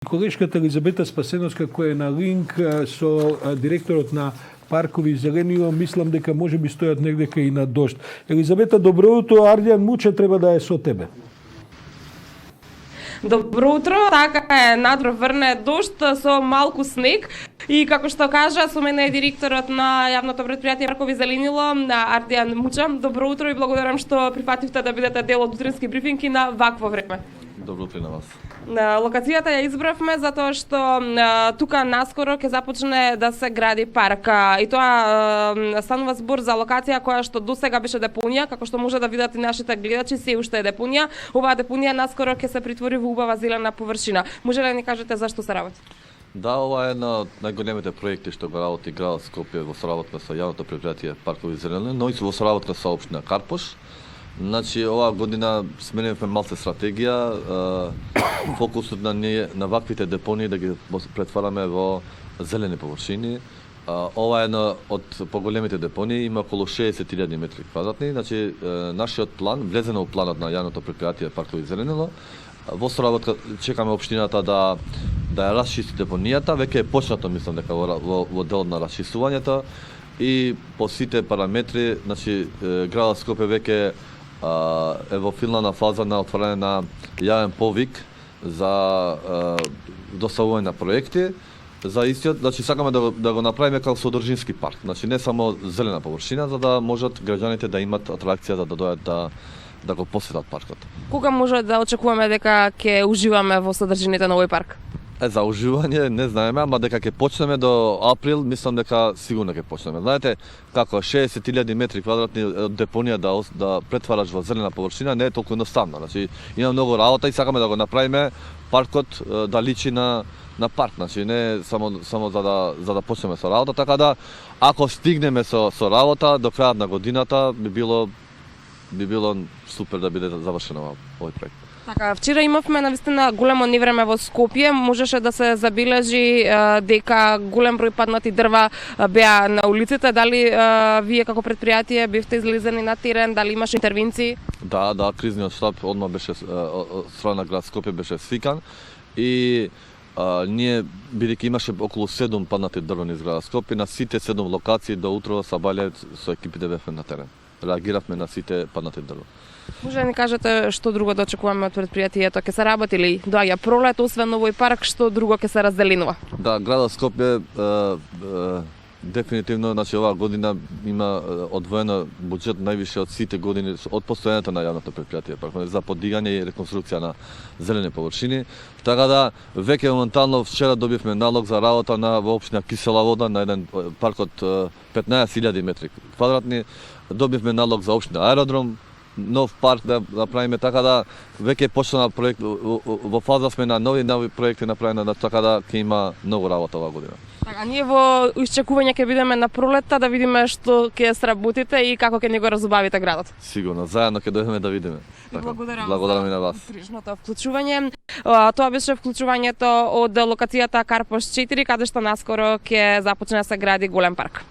Колешката Елизабета Спасеновска, која е на линк со директорот на Паркови Зеленио, мислам дека може би стојат негдека и на дожд. Елизабета, добро утро, Ардијан Муче треба да е со тебе. Добро утро, така е, надвор врне дожд со малку снег и како што кажа, со мене е директорот на јавното предпријатие Паркови Зеленило, Ардијан Муче. Добро утро и благодарам што прифативте да бидете дел од утрински брифинг и на вакво време. Добро утро на вас. Локацијата ја избравме затоа што тука наскоро ќе започне да се гради парк. И тоа станува збор за локација која што досега беше депонија, како што може да видат и нашите гледачи, се уште е депонија. Оваа депонија наскоро ќе се притвори во убава зелена површина. Може ли да ни кажете зашто се работи? Да, ова е една од најголемите проекти што го работи градот Скопје во соработка со јавното предпријатие Паркови Зелени, но и во соработка со општина Карпош. Значи, оваа година сменивме малце стратегија, фокусот на ваквите депонии да ги претвараме во зелени површини. Ова е една од поголемите депонии, има околу 60.000 метри квадратни. Значи, нашиот план, влезено во планот на јавното предпријатие Паркови Зеленило, во соработка чекаме општината да ја расчисти депонијата, веќе е почнато, мислам дека во делот на расчистувањето и по сите параметри, значи градот Скопје веќе е во финална фаза на отварање на јавен повик за доставување на проекти. За истиот, значи сакаме да го направиме како содржински парк, значи не само зелена површина, за да можат граѓаните да имат атракција да дојдат да го посетат паркот. Кога може да очекуваме дека ќе уживаме во содржините на овој парк? За уживање не знаеме, ама дека ќе почнеме до април, мислам дека сигурно ќе почнеме. Знаете, како 60.000 метри квадратни депонија да претвараш во зелена површина не е толку едноставно. Значи, има многу работа и сакаме да го направиме паркот да личи на парк, значи не само за да почнеме со работа, така да ако стигнеме со работа до крајот на годината би било супер да биде завршено овој проект. Така, вчера имавме навистина големо невреме во Скопје, можеше да се забележи дека голем број паднати дрва беа на улиците. Дали вие како предпријатие бевте излезени на терен, дали имаше интервенции? Да, кризниот штаб одма беше страна на град Скопје беше свикан и ние, бидејќи имаше околу 7 паднати дрва низ град Скопје, на сите 7 локации до утро сабале со екипите бевме на терен. Реагиравме на сите паднати дрва. Може да ни кажете што друго да очекуваме од предпријатието? Ќе се работи ли? Доаѓа пролет, освен овој парк, што друго ќе се разделинува? Да, градот Скопје дефинитивно, значи оваа година има одвоено буџет највише од сите години од постојањето на јавното предпријатие за подигање и реконструкција на зелени површини. Така да веќе моментално вчера добивме налог за работа во општина Кисела Вода на еден парк од 15.000 метри квадратни. Добивме налог за општина Аеродром, нов парк да направиме, така да веќе почна проект, во фаза сме на нови проекти направени, така да ќе има многу работа оваа година. Така, ние во исчекување ќе бидеме на пролетта да видиме што ќе сработите и како ќе ни го разубавите градот. Сигурно, заедно ќе дојдеме да видиме. Благодарам и на вас. Утришното вклучување. Тоа беше вклучувањето од локацијата Карпош 4, каде што наскоро ќе започне да се гради голем парк.